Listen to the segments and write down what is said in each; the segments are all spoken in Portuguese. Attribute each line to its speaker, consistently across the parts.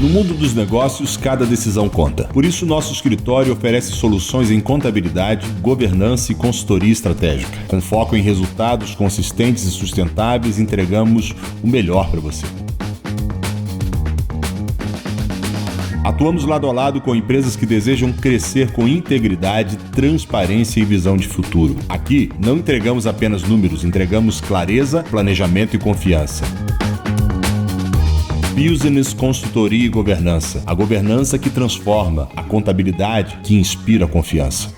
Speaker 1: No mundo dos negócios, cada decisão conta. Por isso, nosso escritório oferece soluções em contabilidade, governança e consultoria estratégica. Com foco em resultados consistentes e sustentáveis, entregamos o melhor para você. Atuamos lado a lado com empresas que desejam crescer com integridade, transparência e visão de futuro. Aqui, não entregamos apenas números, entregamos clareza, planejamento e confiança. Business, consultoria e governança. A governança que transforma, a contabilidade que inspira a confiança.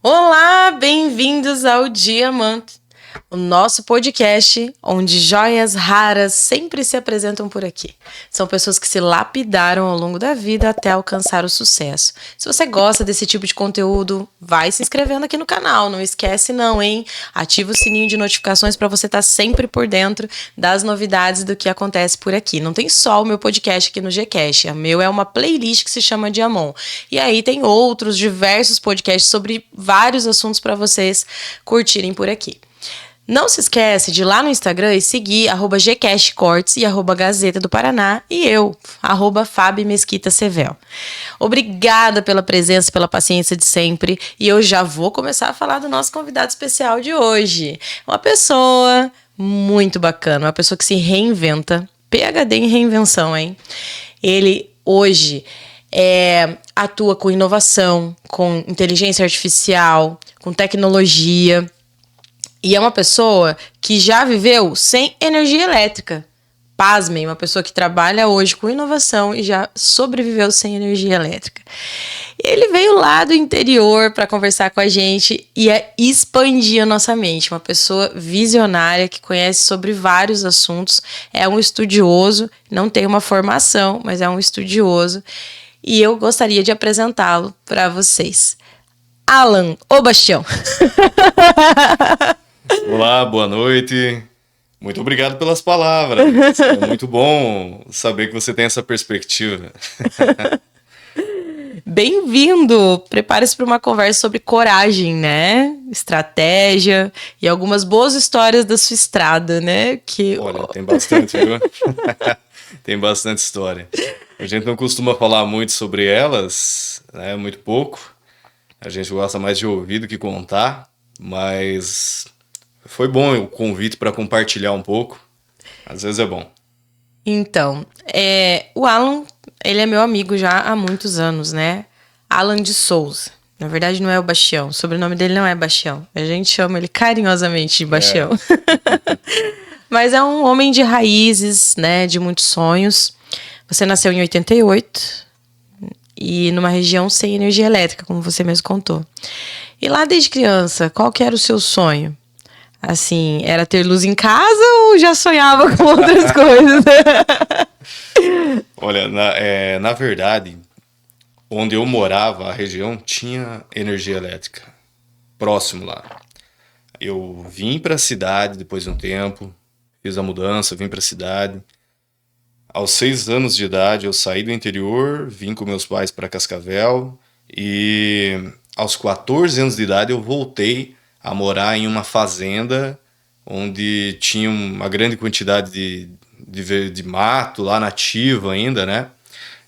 Speaker 2: Olá, bem-vindos ao Diamante, o nosso podcast onde joias raras sempre se apresentam por aqui. São pessoas que se lapidaram ao longo da vida até alcançar o sucesso. Se você gosta desse tipo de conteúdo, vai se inscrevendo aqui no canal. Não esquece não, hein? Ativa o sininho de notificações para você estar sempre por dentro das novidades do que acontece por aqui. Não tem só o meu podcast aqui no Gcast. O meu é uma playlist que se chama Diamond. E aí tem outros diversos podcasts sobre vários assuntos para vocês curtirem por aqui. Não se esquece de ir lá no Instagram e seguir @gcastcortes e @Gazeta do Paraná e eu, @Fabi Mesquita Sevel. Obrigada pela presença, pela paciência de sempre e eu já vou começar a falar do nosso convidado especial de hoje. Uma pessoa muito bacana, uma pessoa que se reinventa, PhD em reinvenção, hein? Ele hoje atua com inovação, com inteligência artificial, com tecnologia. E é uma pessoa que já viveu sem energia elétrica. Pasmem, uma pessoa que trabalha hoje com inovação e já sobreviveu sem energia elétrica. Ele veio lá do interior para conversar com a gente e expandir a nossa mente. Uma pessoa visionária que conhece sobre vários assuntos. É um estudioso, não tem uma formação, mas é um estudioso. E eu gostaria de apresentá-lo para vocês. Alan, ô Bastião!
Speaker 3: Olá, boa noite. Muito obrigado pelas palavras. É muito bom saber que você tem essa perspectiva.
Speaker 2: Bem-vindo! Prepare-se para uma conversa sobre coragem, né? Estratégia e algumas boas histórias da sua estrada, né?
Speaker 3: Olha, tem bastante, viu? Tem bastante história. A gente não costuma falar muito sobre elas, né? Muito pouco. A gente gosta mais de ouvir do que contar, mas foi bom o convite para compartilhar um pouco. Às vezes é bom.
Speaker 2: Então, o Alan, ele é meu amigo já há muitos anos, né? Alan de Souza. Na verdade, não é o Bastião. O sobrenome dele não é Bastião. A gente chama ele carinhosamente de Bastião. Mas é um homem de raízes, né? De muitos sonhos. Você nasceu em 88 e numa região sem energia elétrica, como você mesmo contou. E lá desde criança, qual que era o seu sonho? Assim, era ter luz em casa ou já sonhava com outras coisas?
Speaker 3: Olha, na verdade, onde eu morava, a região tinha energia elétrica. Próximo lá. Eu vim para a cidade depois de um tempo, fiz a mudança, vim para a cidade. Aos 6 anos de idade, eu saí do interior, vim com meus pais para Cascavel e aos 14 anos de idade eu voltei a morar em uma fazenda onde tinha uma grande quantidade de mato lá nativa ainda, né?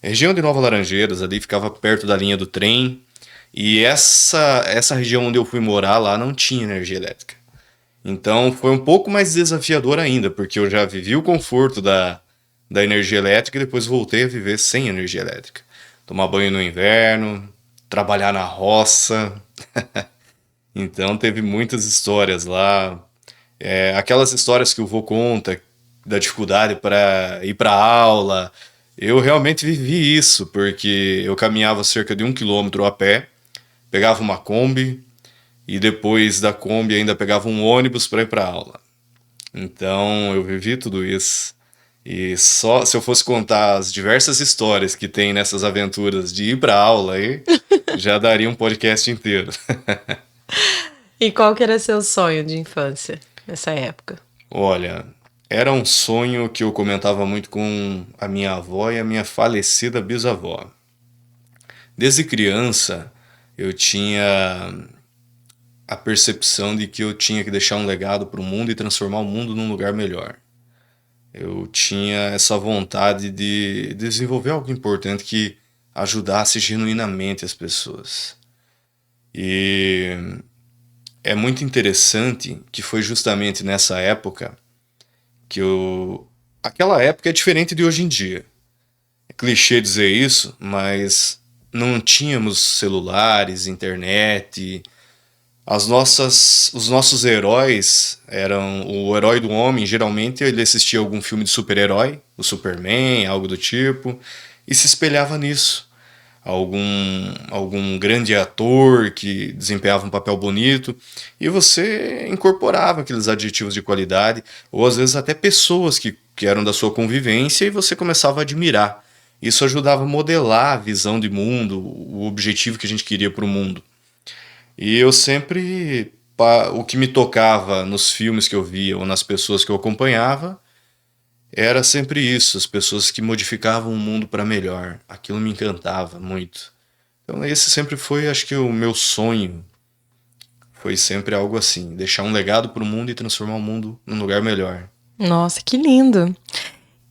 Speaker 3: Região de Nova Laranjeiras, ali ficava perto da linha do trem e essa região onde eu fui morar lá não tinha energia elétrica. Então foi um pouco mais desafiador ainda, porque eu já vivi o conforto da energia elétrica e depois voltei a viver sem energia elétrica. Tomar banho no inverno, trabalhar na roça. Então teve muitas histórias lá. Aquelas histórias que o vô conta da dificuldade para ir para aula. Eu realmente vivi isso, porque eu caminhava cerca de 1 quilômetro a pé, pegava uma Kombi e depois da Kombi ainda pegava um ônibus para ir para aula. Então eu vivi tudo isso. E só se eu fosse contar as diversas histórias que tem nessas aventuras de ir para aula aí, já daria um podcast inteiro.
Speaker 2: E qual que era seu sonho de infância nessa época?
Speaker 3: Olha, era um sonho que eu comentava muito com a minha avó e a minha falecida bisavó. Desde criança, eu tinha a percepção de que eu tinha que deixar um legado para o mundo e transformar o mundo num lugar melhor. Eu tinha essa vontade de desenvolver algo importante que ajudasse genuinamente as pessoas. E é muito interessante que foi justamente nessa época que eu... Aquela época é diferente de hoje em dia. É clichê dizer isso, mas não tínhamos celulares, internet. Os nossos heróis eram o herói do homem, geralmente ele assistia algum filme de super-herói, o Superman, algo do tipo, e se espelhava nisso. Algum grande ator que desempenhava um papel bonito, e você incorporava aqueles adjetivos de qualidade, ou às vezes até pessoas que eram da sua convivência, e você começava a admirar. Isso ajudava a modelar a visão de mundo, o objetivo que a gente queria para o mundo. E eu sempre, o que me tocava nos filmes que eu via ou nas pessoas que eu acompanhava, era sempre isso, as pessoas que modificavam o mundo para melhor. Aquilo me encantava muito. Então esse sempre foi, acho que o meu sonho, foi sempre algo assim, deixar um legado para o mundo e transformar o mundo num lugar melhor.
Speaker 2: Nossa, que lindo.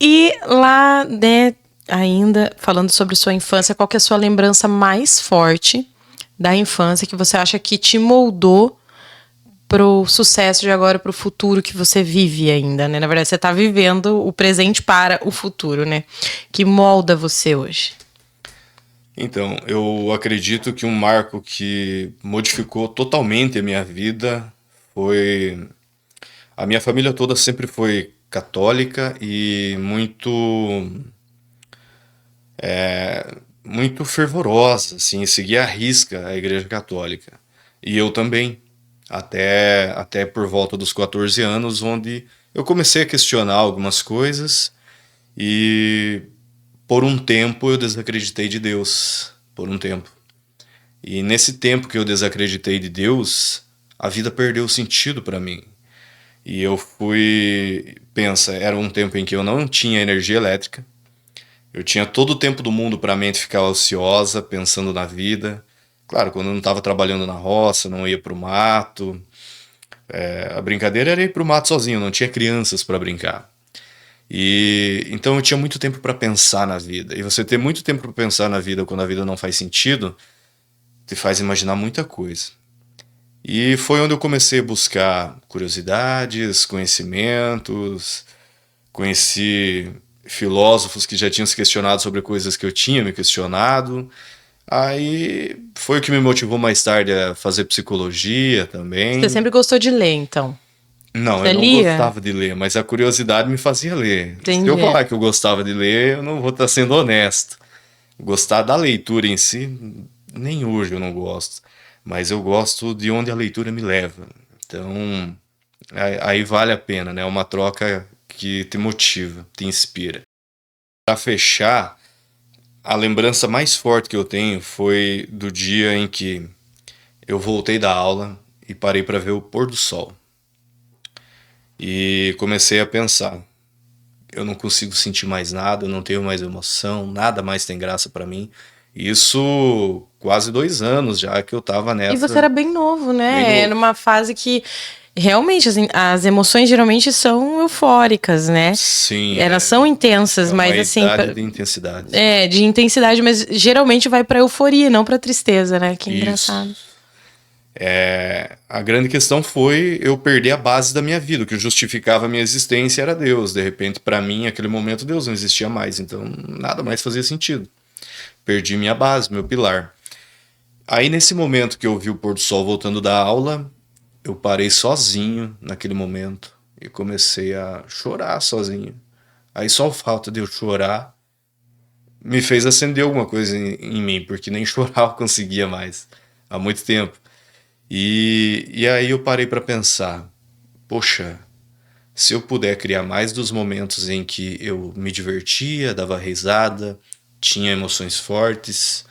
Speaker 2: E lá, né, ainda falando sobre sua infância, qual que é a sua lembrança mais forte da infância que você acha que te moldou pro sucesso de agora, pro futuro que você vive ainda, né? Na verdade, você tá vivendo o presente para o futuro, né? Que molda você hoje.
Speaker 3: Então, eu acredito que um marco que modificou totalmente a minha vida foi... A minha família toda sempre foi católica e muito fervorosa, assim, seguia à risca a Igreja Católica. E eu também, até por volta dos 14 anos, onde eu comecei a questionar algumas coisas e por um tempo eu desacreditei de Deus, por um tempo. E nesse tempo que eu desacreditei de Deus, a vida perdeu sentido para mim. E eu pensa, era um tempo em que eu não tinha energia elétrica. Eu tinha todo o tempo do mundo para a mente ficar ociosa, pensando na vida. Claro, quando eu não estava trabalhando na roça, não ia para o mato. A brincadeira era ir para o mato sozinho, não tinha crianças para brincar. E então eu tinha muito tempo para pensar na vida. E você ter muito tempo para pensar na vida quando a vida não faz sentido, te faz imaginar muita coisa. E foi onde eu comecei a buscar curiosidades, conhecimentos, conheci filósofos que já tinham se questionado sobre coisas que eu tinha me questionado. Aí foi o que me motivou mais tarde a fazer psicologia também.
Speaker 2: Você sempre gostou de ler, então?
Speaker 3: Não,
Speaker 2: Você
Speaker 3: eu não
Speaker 2: lia?
Speaker 3: gostava de ler, mas a curiosidade me fazia ler. Se eu
Speaker 2: Entendi.
Speaker 3: falar que eu gostava de ler, eu não vou estar sendo honesto. Gostar da leitura em si, nem hoje eu não gosto. Mas eu gosto de onde a leitura me leva. Então, aí vale a pena, né? É uma troca que te motiva, te inspira. Para fechar, a lembrança mais forte que eu tenho foi do dia em que eu voltei da aula e parei para ver o pôr do sol. E comecei a pensar, eu não consigo sentir mais nada, eu não tenho mais emoção, nada mais tem graça para mim. Isso quase 2 anos já que eu tava
Speaker 2: E
Speaker 3: nessa.
Speaker 2: você era bem novo,
Speaker 3: Bem
Speaker 2: né?
Speaker 3: novo.
Speaker 2: Era uma fase que realmente assim, as emoções geralmente são eufóricas, né?
Speaker 3: Sim,
Speaker 2: Elas são intensas,
Speaker 3: é uma
Speaker 2: mas assim,
Speaker 3: idade de intensidade.
Speaker 2: de intensidade, mas geralmente vai pra euforia, não pra tristeza, né? Que engraçado.
Speaker 3: Isso. A grande questão foi eu perder a base da minha vida. O que justificava a minha existência era Deus. De repente, para mim, naquele momento, Deus não existia mais. Então, nada mais fazia sentido. Perdi minha base, meu pilar. Aí, nesse momento que eu vi o pôr do sol voltando da aula, eu parei sozinho naquele momento e comecei a chorar sozinho. Aí, só o fato de eu chorar me fez acender alguma coisa em mim, porque nem chorar eu conseguia mais há muito tempo. E aí eu parei para pensar, poxa, se eu puder criar mais dos momentos em que eu me divertia, dava risada, tinha emoções fortes,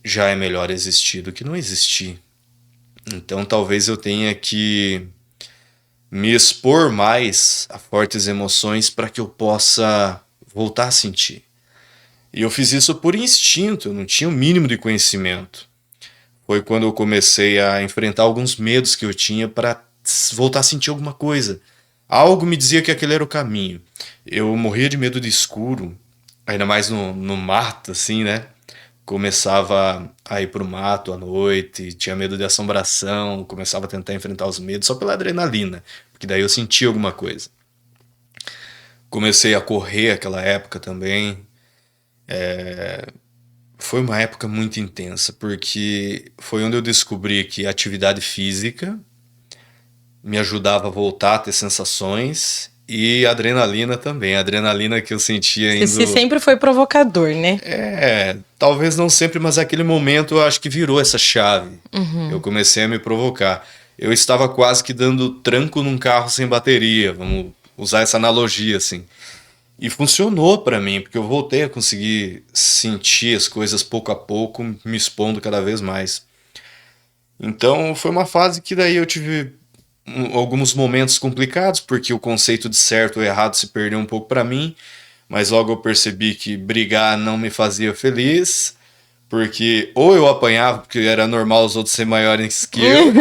Speaker 3: já é melhor existir do que não existir. Então talvez eu tenha que me expor mais a fortes emoções para que eu possa voltar a sentir. E eu fiz isso por instinto, eu não tinha o mínimo de conhecimento. Foi quando eu comecei a enfrentar alguns medos que eu tinha para voltar a sentir alguma coisa. algo me dizia que aquele era o caminho. Eu morria de medo de escuro, ainda mais no mato, assim, né? Começava a ir pro mato à noite, tinha medo de assombração, começava a tentar enfrentar os medos só pela adrenalina, porque daí eu sentia alguma coisa. Comecei a correr aquela época também. Foi uma época muito intensa, porque foi onde eu descobri que a atividade física me ajudava a voltar a ter sensações e adrenalina também. A adrenalina que eu sentia
Speaker 2: Você
Speaker 3: indo.
Speaker 2: sempre foi provocador, né?
Speaker 3: Talvez não sempre, mas naquele momento eu acho que virou essa chave. Eu comecei a me provocar. Eu estava quase que dando tranco num carro sem bateria, vamos usar essa analogia assim. E funcionou pra mim, porque eu voltei a conseguir sentir as coisas pouco a pouco, me expondo cada vez mais. Então foi uma fase que daí eu tive alguns momentos complicados, porque o conceito de certo ou errado se perdeu um pouco pra mim, mas logo eu percebi que brigar não me fazia feliz, porque ou eu apanhava, porque era normal os outros serem maiores que eu,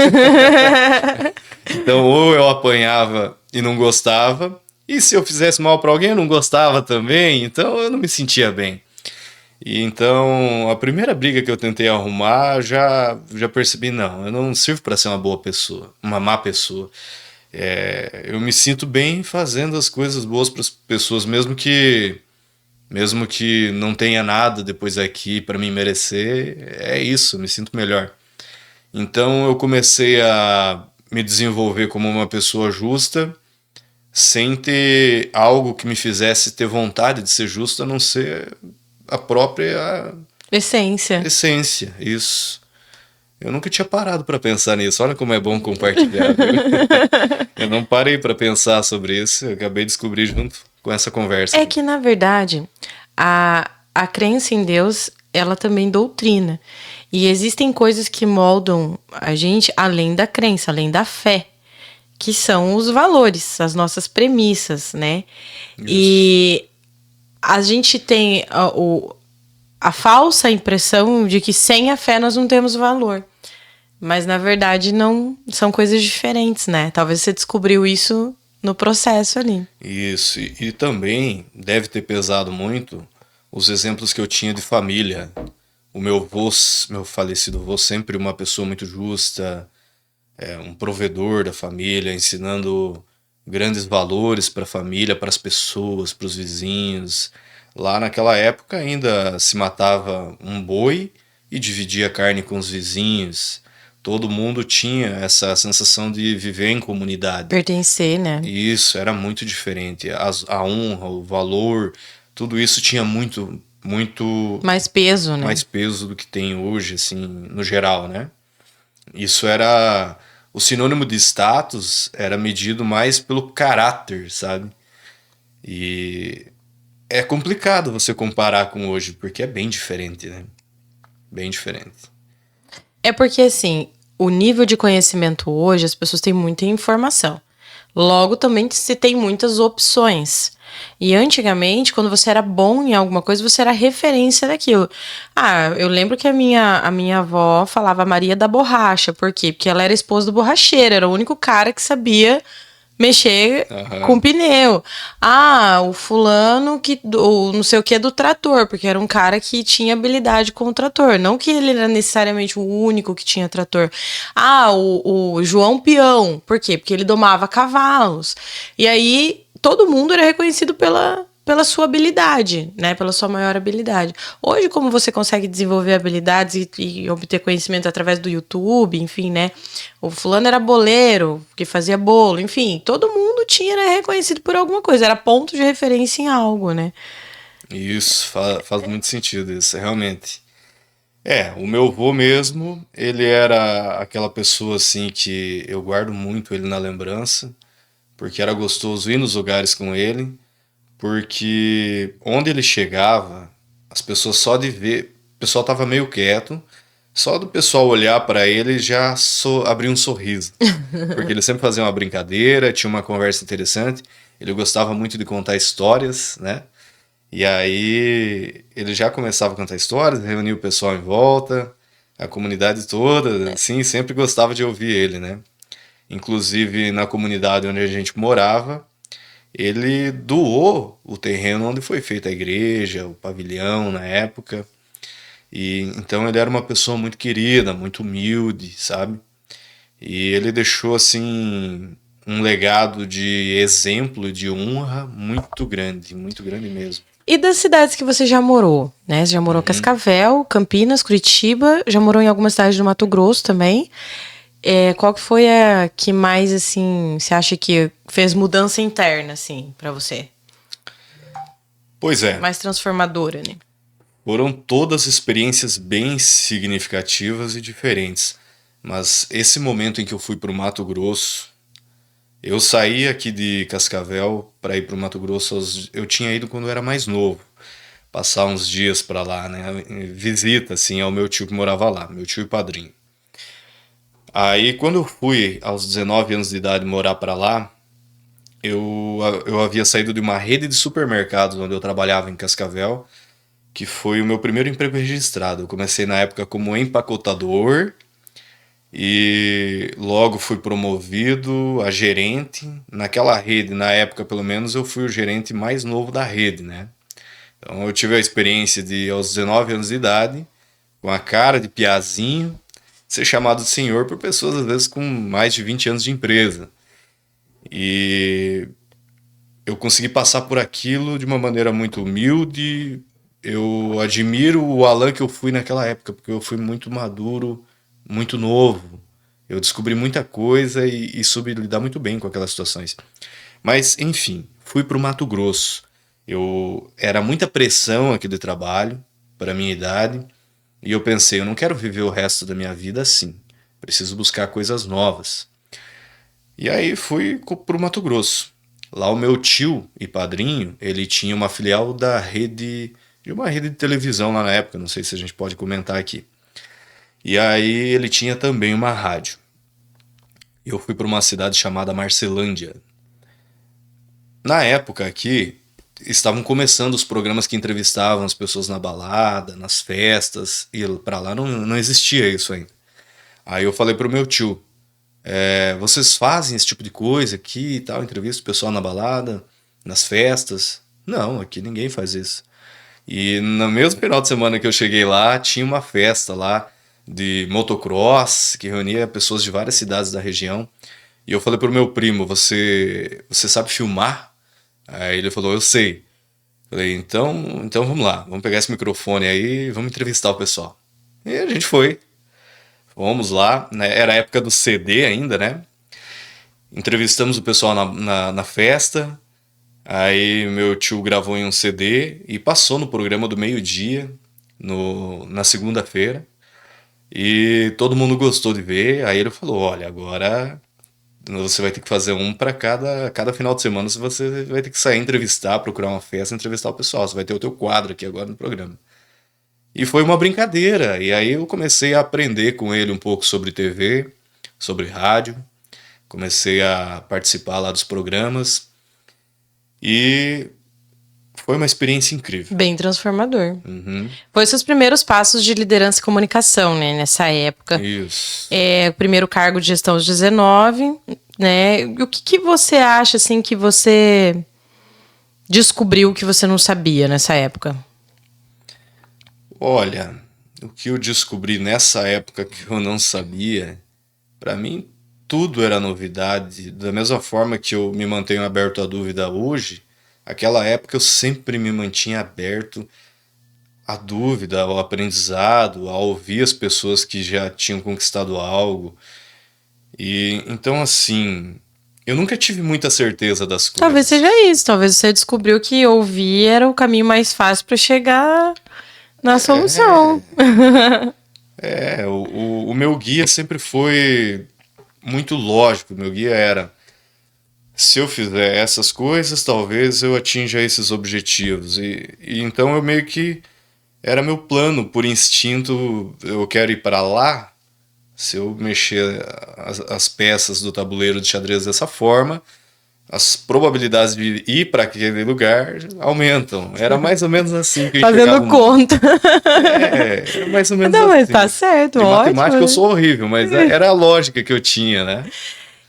Speaker 3: então ou eu apanhava e não gostava, e se eu fizesse mal pra alguém eu não gostava também, então eu não me sentia bem. E então, a primeira briga que eu tentei arrumar, já percebi, não, eu não sirvo para ser uma boa pessoa, uma má pessoa. Eu me sinto bem fazendo as coisas boas para as pessoas, mesmo que não tenha nada depois aqui para me merecer, é isso, eu me sinto melhor. Então, eu comecei a me desenvolver como uma pessoa justa, sem ter algo que me fizesse ter vontade de ser justo, a não ser a própria
Speaker 2: Essência.
Speaker 3: essência, isso. Eu nunca tinha parado para pensar nisso. Olha como é bom compartilhar, viu? Eu não parei para pensar sobre isso. Eu acabei de descobrir junto com essa conversa.
Speaker 2: É que, na verdade, a crença em Deus, ela também doutrina. E existem coisas que moldam a gente além da crença, além da fé, que são os valores, as nossas premissas, né?
Speaker 3: Isso.
Speaker 2: E a gente tem a falsa impressão de que sem a fé nós não temos valor. Mas, na verdade, não são coisas diferentes, né? Talvez você descobriu isso no processo ali.
Speaker 3: Isso. E também deve ter pesado muito os exemplos que eu tinha de família. O meu avô, meu falecido avô, sempre uma pessoa muito justa, um provedor da família, ensinando grandes valores para a família, para as pessoas, para os vizinhos. Lá naquela época ainda se matava um boi e dividia a carne com os vizinhos. Todo mundo tinha essa sensação de viver em comunidade.
Speaker 2: Pertencer, né?
Speaker 3: Isso era muito diferente. A honra, o valor, tudo isso tinha muito
Speaker 2: Mais peso, né?
Speaker 3: mais peso do que tem hoje, assim, no geral, né? Isso era o sinônimo de status, era medido mais pelo caráter, sabe? E é complicado você comparar com hoje, porque é bem diferente, né? Bem diferente.
Speaker 2: É porque, assim, o nível de conhecimento hoje, as pessoas têm muita informação. Logo, também se tem muitas opções. E antigamente, quando você era bom em alguma coisa, você era referência daquilo. Ah, eu lembro que a minha avó falava Maria da Borracha. Por quê? Porque ela era esposa do borracheiro. Era o único cara que sabia mexer com pneu. Ah, o fulano o não sei o que do trator, porque era um cara que tinha habilidade com o trator. Não que ele era necessariamente o único que tinha trator. Ah, o João Peão. Por quê? Porque ele domava cavalos. E aí todo mundo era reconhecido pela sua habilidade, né? Pela sua maior habilidade. Hoje, como você consegue desenvolver habilidades e obter conhecimento através do YouTube, enfim, né? O fulano era boleiro, que fazia bolo, enfim, todo mundo era reconhecido por alguma coisa, era ponto de referência em algo, né?
Speaker 3: Isso, faz muito sentido isso, realmente. O meu avô mesmo, ele era aquela pessoa assim que eu guardo muito ele na lembrança, porque era gostoso ir nos lugares com ele, porque onde ele chegava, as pessoas só de ver, o pessoal tava meio quieto, só do pessoal olhar para ele já abria um sorriso, porque ele sempre fazia uma brincadeira, tinha uma conversa interessante, ele gostava muito de contar histórias, né? E aí ele já começava a contar histórias, reunia o pessoal em volta, a comunidade toda, assim, sempre gostava de ouvir ele, né? inclusive na comunidade onde a gente morava, ele doou o terreno onde foi feita a igreja, o pavilhão na época. E então ele era uma pessoa muito querida, muito humilde, sabe? E ele deixou assim um legado de exemplo, de honra muito grande mesmo.
Speaker 2: E das cidades que você já morou, né? Você já morou em Cascavel, Campinas, Curitiba, já morou em algumas cidades do Mato Grosso também. Qual que foi a que mais, assim, você acha que fez mudança interna, assim, pra você?
Speaker 3: Pois é.
Speaker 2: Mais transformadora, né?
Speaker 3: Foram todas experiências bem significativas e diferentes. Mas esse momento em que eu fui para o Mato Grosso, eu saí aqui de Cascavel para ir para o Mato Grosso. Eu tinha ido quando eu era mais novo, passar uns dias para lá, né? Visita, assim, ao meu tio que morava lá, meu tio e padrinho. Aí, quando eu fui aos 19 anos de idade morar para lá, eu havia saído de uma rede de supermercados onde eu trabalhava em Cascavel, que foi o meu primeiro emprego registrado. Eu comecei na época como empacotador e logo fui promovido a gerente. Naquela rede, na época pelo menos, eu fui o gerente mais novo da rede, né? Então eu tive a experiência de, aos 19 anos de idade, com a cara de piazinho, ser chamado de senhor por pessoas às vezes com mais de 20 anos de empresa. E eu consegui passar por aquilo de uma maneira muito humilde. Eu admiro o Alan que eu fui naquela época, porque eu fui muito maduro, muito novo. Eu descobri muita coisa e soube lidar muito bem com aquelas situações. Mas, enfim, fui para o Mato Grosso. Era muita pressão aqui de trabalho, para a minha idade, e eu pensei, eu não quero viver o resto da minha vida assim. Preciso buscar coisas novas. E aí fui para o Mato Grosso. Lá o meu tio e padrinho, ele tinha uma filial de uma rede de televisão lá na época, não sei se a gente pode comentar aqui. E aí ele tinha também uma rádio. Eu fui para uma cidade chamada Marcelândia. Na época aqui, estavam começando os programas que entrevistavam as pessoas na balada, nas festas, e para lá não existia isso ainda. Aí eu falei pro meu tio, vocês fazem esse tipo de coisa aqui e tal, entrevista o pessoal na balada, nas festas? Não, aqui ninguém faz isso. E no mesmo final de semana que eu cheguei lá, tinha uma festa lá de motocross, que reunia pessoas de várias cidades da região. E eu falei pro meu primo, você sabe filmar? Aí ele falou, eu sei. Falei, então vamos lá, vamos pegar esse microfone aí e vamos entrevistar o pessoal. E a gente foi. Fomos lá, né? Era a época do CD ainda, né? Entrevistamos o pessoal na festa. Aí meu tio gravou em um CD e passou no programa do meio-dia, na segunda-feira. E todo mundo gostou de ver. Aí ele falou, olha, agora você vai ter que fazer um para cada final de semana. Você vai ter que sair, entrevistar, procurar uma festa, entrevistar o pessoal. Você vai ter o teu quadro aqui agora no programa. E foi uma brincadeira. E aí eu comecei a aprender com ele um pouco sobre TV, sobre rádio. Comecei a participar lá dos programas. E foi uma experiência incrível.
Speaker 2: Bem transformador.
Speaker 3: Uhum.
Speaker 2: Foi seus primeiros passos de liderança e comunicação, né? Nessa época.
Speaker 3: Isso.
Speaker 2: O primeiro cargo de gestão aos 19, né? E o que você acha, assim, que você descobriu que você não sabia nessa época?
Speaker 3: Olha, o que eu descobri nessa época que eu não sabia, para mim tudo era novidade. Da mesma forma que eu me mantenho aberto à dúvida hoje, aquela época eu sempre me mantinha aberto à dúvida, ao aprendizado, a ouvir as pessoas que já tinham conquistado algo. E então, assim, eu nunca tive muita certeza das coisas.
Speaker 2: Talvez seja isso. Talvez você descobriu que ouvir era o caminho mais fácil para chegar na solução.
Speaker 3: O meu guia sempre foi muito lógico. O meu guia era: se eu fizer essas coisas, talvez eu atinja esses objetivos. E então eu meio que era meu plano, por instinto, eu quero ir para lá. Se eu mexer as peças do tabuleiro de xadrez dessa forma, as probabilidades de ir para aquele lugar aumentam. Era mais ou menos assim que eu
Speaker 2: Fazendo conta.
Speaker 3: Era mais ou menos
Speaker 2: não,
Speaker 3: assim.
Speaker 2: Mas tá certo,
Speaker 3: de
Speaker 2: ótimo.
Speaker 3: matemática eu sou horrível, mas era a lógica que eu tinha, né?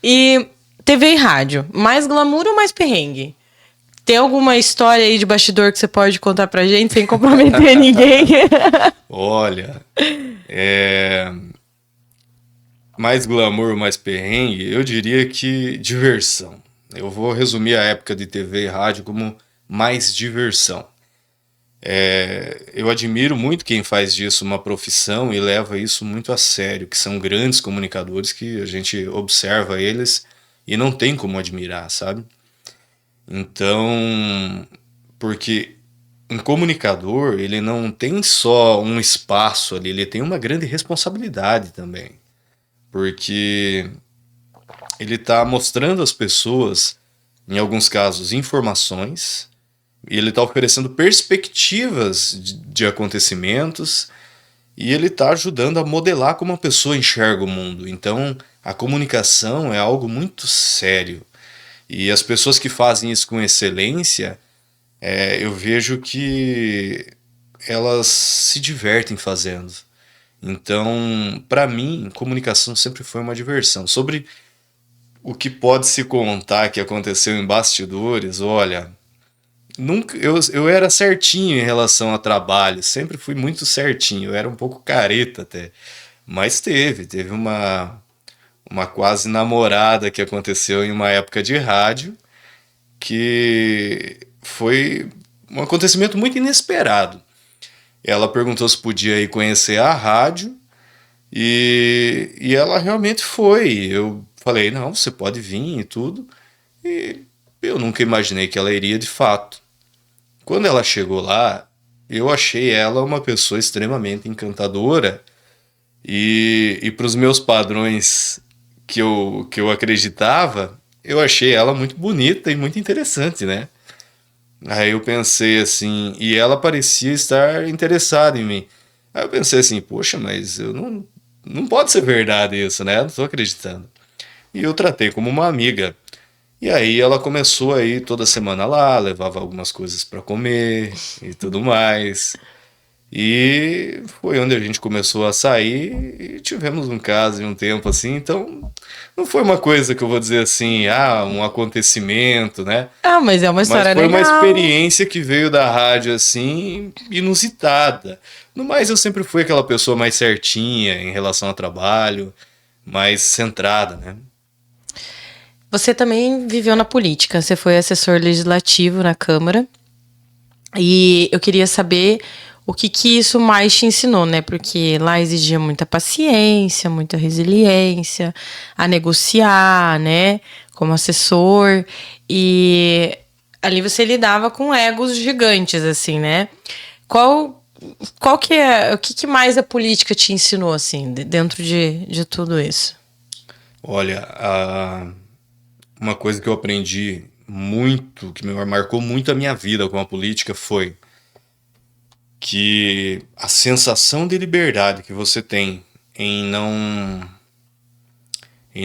Speaker 2: E TV e rádio, mais glamour ou mais perrengue? Tem alguma história aí de bastidor que você pode contar pra gente sem comprometer ninguém?
Speaker 3: Olha, mais glamour, mais perrengue, eu diria que diversão. Eu vou resumir a época de TV e rádio como mais diversão. Eu admiro muito quem faz disso uma profissão e leva isso muito a sério, que são grandes comunicadores que a gente observa eles e não tem como admirar, sabe? Então, porque um comunicador, ele não tem só um espaço ali, ele tem uma grande responsabilidade também. Porque ele está mostrando às pessoas, em alguns casos, informações, e ele está oferecendo perspectivas de acontecimentos, e ele está ajudando a modelar como a pessoa enxerga o mundo. Então, a comunicação é algo muito sério. E as pessoas que fazem isso com excelência, eu vejo que elas se divertem fazendo. Então, para mim, comunicação sempre foi uma diversão. Sobre o que pode se contar que aconteceu em bastidores, olha, nunca eu era certinho em relação a trabalho, sempre fui muito certinho, eu era um pouco careta até. Mas teve uma quase namorada que aconteceu em uma época de rádio, que foi um acontecimento muito inesperado. Ela perguntou se podia ir conhecer a rádio e ela realmente foi. Eu falei, não, você pode vir e tudo. E eu nunca imaginei que ela iria de fato. Quando ela chegou lá, eu achei ela uma pessoa extremamente encantadora e para os meus padrões que eu acreditava, eu achei ela muito bonita e muito interessante, né? Aí eu pensei assim, e ela parecia estar interessada em mim. Aí eu pensei assim, poxa, mas não pode ser verdade isso, né? Eu não estou acreditando. E eu tratei como uma amiga. E aí ela começou a ir toda semana lá, levava algumas coisas para comer e tudo mais. E foi onde a gente começou a sair e tivemos um caso em um tempo assim. Então não foi uma coisa que eu vou dizer assim, um acontecimento, né?
Speaker 2: Ah, mas é uma
Speaker 3: Mas
Speaker 2: história
Speaker 3: foi uma
Speaker 2: legal.
Speaker 3: experiência que veio da rádio, assim, inusitada. No mais, eu sempre fui aquela pessoa mais certinha em relação ao trabalho, mais centrada, né?
Speaker 2: Você também viveu na política, você foi assessor legislativo na Câmara. E eu queria saber o que isso mais te ensinou, né? Porque lá exigia muita paciência, muita resiliência, a negociar, né? Como assessor. E ali você lidava com egos gigantes, assim, né? Qual que é... O que mais a política te ensinou, assim, dentro de tudo isso?
Speaker 3: Olha, uma coisa que eu aprendi muito, que me marcou muito a minha vida com a política foi que a sensação de liberdade que você tem em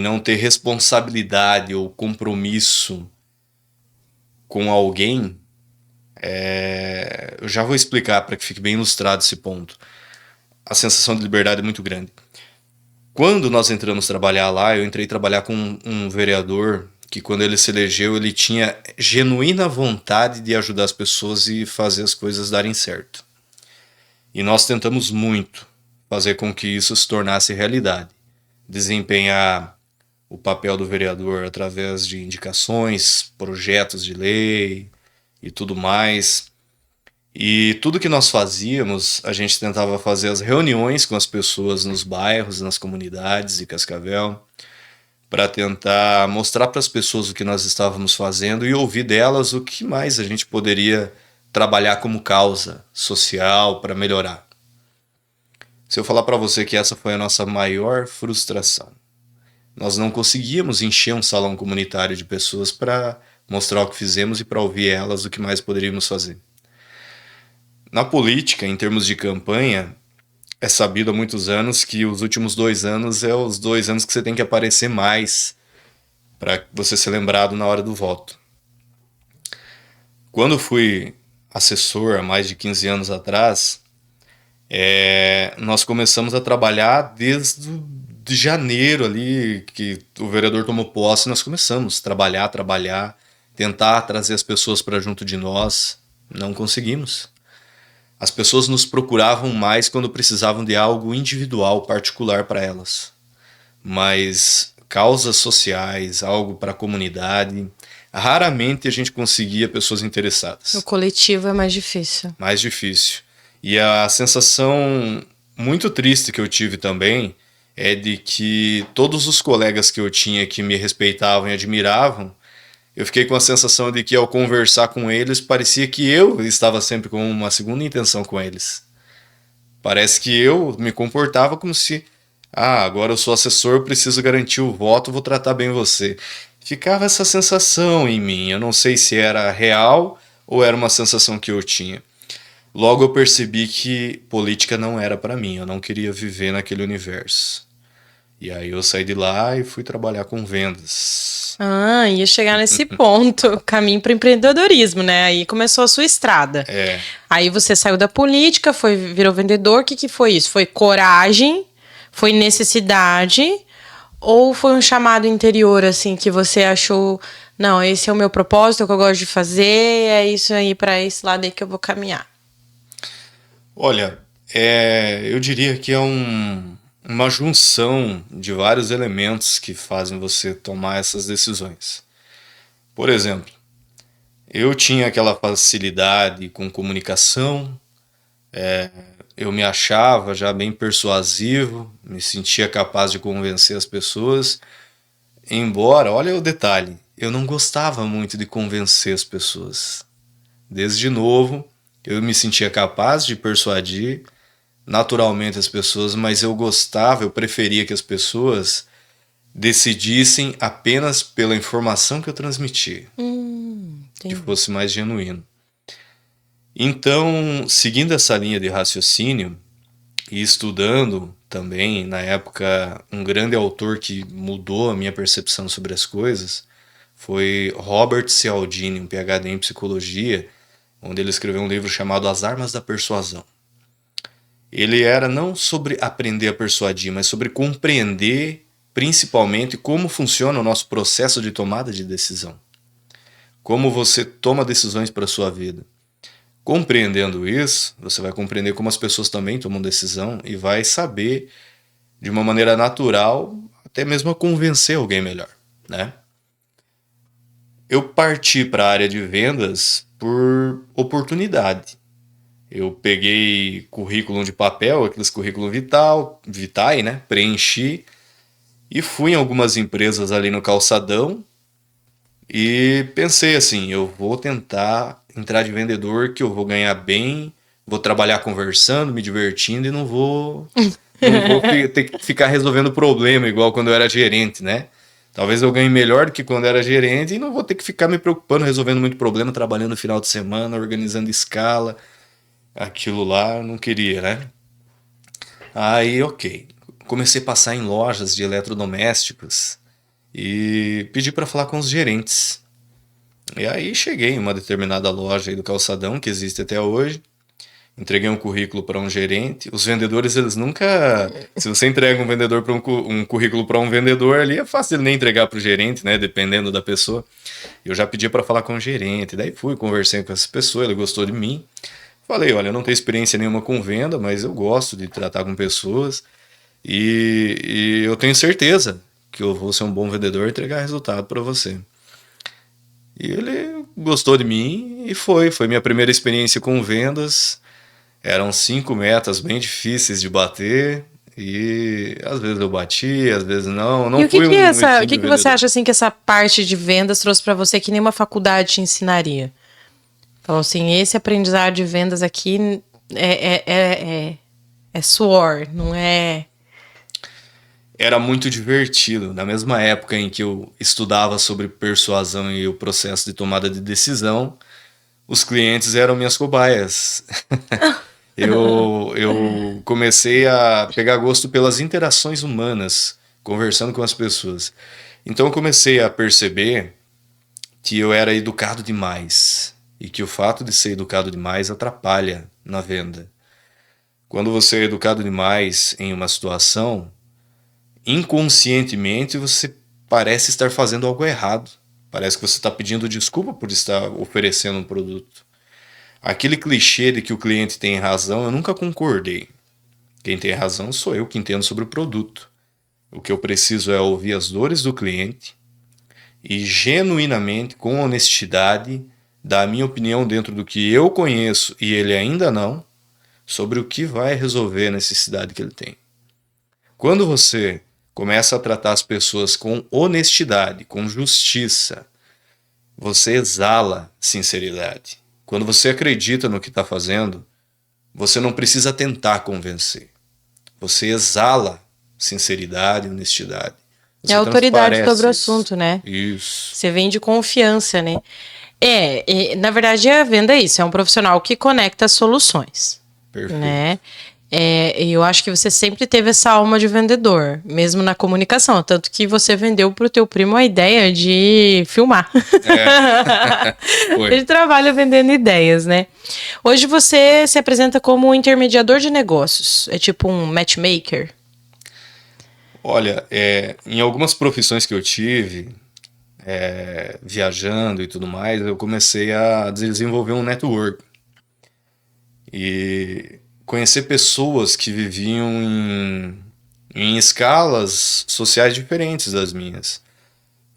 Speaker 3: não ter responsabilidade ou compromisso com alguém, eu já vou explicar para que fique bem ilustrado esse ponto. A sensação de liberdade é muito grande. Quando nós entramos trabalhar lá, eu entrei trabalhar com um vereador que quando ele se elegeu, ele tinha genuína vontade de ajudar as pessoas e fazer as coisas darem certo. E nós tentamos muito fazer com que isso se tornasse realidade. Desempenhar o papel do vereador através de indicações, projetos de lei e tudo mais. E tudo que nós fazíamos, a gente tentava fazer as reuniões com as pessoas nos bairros, nas comunidades de Cascavel, para tentar mostrar para as pessoas o que nós estávamos fazendo e ouvir delas o que mais a gente poderia trabalhar como causa social para melhorar. Se eu falar para você que essa foi a nossa maior frustração, nós não conseguíamos encher um salão comunitário de pessoas para mostrar o que fizemos e para ouvir elas o que mais poderíamos fazer. Na política, em termos de campanha, é sabido há muitos anos que os últimos 2 anos é os 2 anos que você tem que aparecer mais para você ser lembrado na hora do voto. Quando fui assessor há mais de 15 anos atrás, nós começamos a trabalhar desde de janeiro ali, que o vereador tomou posse, nós começamos a trabalhar, tentar trazer as pessoas para junto de nós. Não conseguimos. As pessoas nos procuravam mais quando precisavam de algo individual, particular para elas. Mas causas sociais, algo para a comunidade, raramente a gente conseguia pessoas interessadas.
Speaker 2: O coletivo é mais difícil.
Speaker 3: Mais difícil. E a sensação muito triste que eu tive também é de que todos os colegas que eu tinha que me respeitavam e admiravam, eu fiquei com a sensação de que ao conversar com eles, parecia que eu estava sempre com uma segunda intenção com eles. Parece que eu me comportava como se, agora eu sou assessor, preciso garantir o voto, vou tratar bem você. Ficava essa sensação em mim, eu não sei se era real ou era uma sensação que eu tinha. Logo eu percebi que política não era para mim, eu não queria viver naquele universo. E aí eu saí de lá e fui trabalhar com vendas.
Speaker 2: Ia chegar nesse ponto, caminho para empreendedorismo, né? Aí começou a sua estrada. Aí você saiu da política, virou vendedor, o que foi isso? Foi coragem? Foi necessidade? Ou foi um chamado interior, assim, que você achou, não, esse é o meu propósito, é o que eu gosto de fazer, é isso aí, para esse lado aí que eu vou caminhar?
Speaker 3: Olha, eu diria que é uma junção de vários elementos que fazem você tomar essas decisões. Por exemplo, eu tinha aquela facilidade com comunicação, eu me achava já bem persuasivo, me sentia capaz de convencer as pessoas, embora, olha o detalhe, eu não gostava muito de convencer as pessoas. Desde novo, eu me sentia capaz de persuadir naturalmente as pessoas, mas eu preferia que as pessoas decidissem apenas pela informação que eu transmitia, que fosse mais genuíno. Então, seguindo essa linha de raciocínio e estudando também, na época, um grande autor que mudou a minha percepção sobre as coisas foi Robert Cialdini, um PhD em psicologia, onde ele escreveu um livro chamado As Armas da Persuasão. Ele era não sobre aprender a persuadir, mas sobre compreender principalmente como funciona o nosso processo de tomada de decisão. Como você toma decisões para a sua vida. Compreendendo isso, você vai compreender como as pessoas também tomam decisão e vai saber, de uma maneira natural, até mesmo convencer alguém melhor, né? Eu parti para a área de vendas por oportunidade. Eu peguei currículo de papel, aqueles currículo Vitae, né? Preenchi e fui em algumas empresas ali no calçadão e pensei assim, eu vou tentar entrar de vendedor que eu vou ganhar bem, vou trabalhar conversando, me divertindo e não vou ter que ficar resolvendo problema igual quando eu era gerente, né? Talvez eu ganhe melhor do que quando era gerente e não vou ter que ficar me preocupando, resolvendo muito problema, trabalhando no final de semana, organizando escala. Aquilo lá eu não queria, né? Aí, ok. Comecei a passar em lojas de eletrodomésticos e pedi para falar com os gerentes. E aí cheguei em uma determinada loja aí do calçadão, que existe até hoje. Entreguei um currículo para um gerente. Os vendedores, eles nunca... Se você entrega um vendedor para um currículo para um vendedor ali, é fácil ele nem entregar para o gerente, né? Dependendo da pessoa. Eu já pedi para falar com o gerente. Daí fui, conversei com essa pessoa, ele gostou de mim. Falei, olha, eu não tenho experiência nenhuma com venda, mas eu gosto de tratar com pessoas. E eu tenho certeza que eu vou ser um bom vendedor e entregar resultado para você. E ele gostou de mim e foi minha primeira experiência com vendas. Eram 5 metas bem difíceis de bater e às vezes eu bati, às vezes não. Não
Speaker 2: e o que
Speaker 3: fui
Speaker 2: que
Speaker 3: um
Speaker 2: o que você acha assim que essa parte de vendas trouxe para você que nenhuma faculdade te ensinaria? Então assim, esse aprendizado de vendas aqui é suor, não é?
Speaker 3: Era muito divertido. Na mesma época em que eu estudava sobre persuasão e o processo de tomada de decisão, os clientes eram minhas cobaias. Eu comecei a pegar gosto pelas interações humanas, conversando com as pessoas. Então eu comecei a perceber que eu era educado demais e que o fato de ser educado demais atrapalha na venda. Quando você é educado demais em uma situação, inconscientemente você parece estar fazendo algo errado. Parece que você está pedindo desculpa por estar oferecendo um produto. Aquele clichê de que o cliente tem razão, eu nunca concordei. Quem tem razão sou eu que entendo sobre o produto. O que eu preciso é ouvir as dores do cliente e genuinamente, com honestidade, dar a minha opinião dentro do que eu conheço e ele ainda não, sobre o que vai resolver a necessidade que ele tem. Quando você começa a tratar as pessoas com honestidade, com justiça, você exala sinceridade. Quando você acredita no que está fazendo, você não precisa tentar convencer. Você exala sinceridade e honestidade. Você
Speaker 2: É autoridade
Speaker 3: transparece
Speaker 2: sobre o
Speaker 3: isso.
Speaker 2: assunto, né?
Speaker 3: Isso.
Speaker 2: Você vende confiança, né? Na verdade, a venda é isso. É um profissional que conecta soluções.
Speaker 3: Perfeito.
Speaker 2: Né? E eu acho que você sempre teve essa alma de vendedor, mesmo na comunicação. Tanto que você vendeu pro teu primo a ideia de filmar.
Speaker 3: Foi.
Speaker 2: Ele trabalha vendendo ideias, né? Hoje você se apresenta como um intermediador de negócios. É tipo um matchmaker.
Speaker 3: Olha, em algumas profissões que eu tive, viajando e tudo mais, eu comecei a desenvolver um network. E conhecer pessoas que viviam em escalas sociais diferentes das minhas.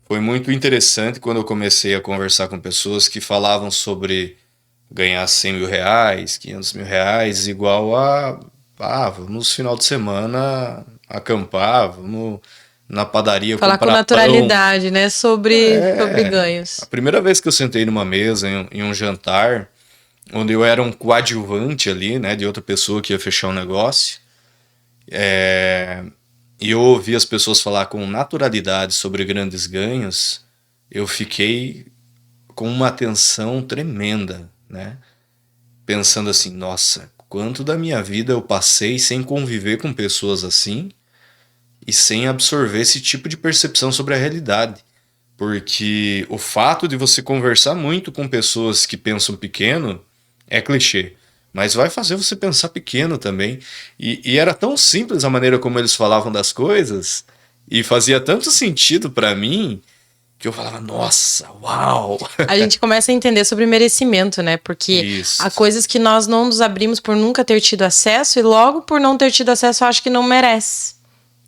Speaker 3: Foi muito interessante quando eu comecei a conversar com pessoas que falavam sobre ganhar 100 mil reais, 500 mil reais, igual vamos final de semana acampar, vamos na padaria
Speaker 2: Falar com
Speaker 3: comprar
Speaker 2: naturalidade, né? Sobre ganhos.
Speaker 3: A primeira vez que eu sentei numa mesa em um jantar, onde eu era um coadjuvante ali, né, de outra pessoa que ia fechar um negócio, e eu ouvi as pessoas falar com naturalidade sobre grandes ganhos, eu fiquei com uma atenção tremenda, né? Pensando assim, nossa, quanto da minha vida eu passei sem conviver com pessoas assim e sem absorver esse tipo de percepção sobre a realidade. Porque o fato de você conversar muito com pessoas que pensam pequeno é clichê, mas vai fazer você pensar pequeno também. E era tão simples a maneira como eles falavam das coisas e fazia tanto sentido para mim que eu falava, nossa, uau!
Speaker 2: A gente começa a entender sobre merecimento, né? Porque
Speaker 3: Isso.
Speaker 2: há coisas que nós não nos abrimos por nunca ter tido acesso e logo por não ter tido acesso eu acho que não merece.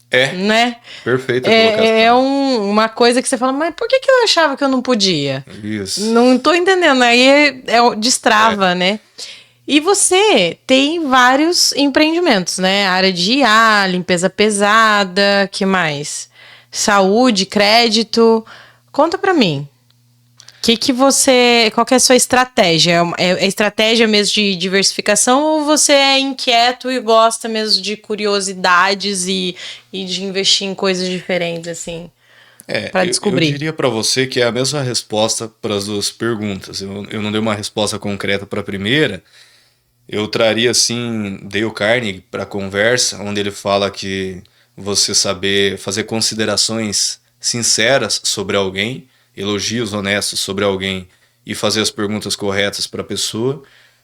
Speaker 2: Né?
Speaker 3: Perfeita colocação.
Speaker 2: Uma coisa que você fala, mas por que eu achava que eu não podia?
Speaker 3: Isso.
Speaker 2: Não tô entendendo. Aí destrava, né? E você tem vários empreendimentos, né? Área de IA, limpeza pesada, que mais? Saúde, crédito. Conta pra mim. Qual que é a sua estratégia? É estratégia mesmo de diversificação ou você é inquieto e gosta mesmo de curiosidades e de investir em coisas diferentes, assim, para descobrir?
Speaker 3: Eu diria para você que é a mesma resposta para as duas perguntas. Eu não dei uma resposta concreta para a primeira. Eu traria, assim, Dale Carnegie para a conversa, onde ele fala que você saber fazer considerações sinceras sobre alguém, elogios honestos sobre alguém e fazer as perguntas corretas para a pessoa,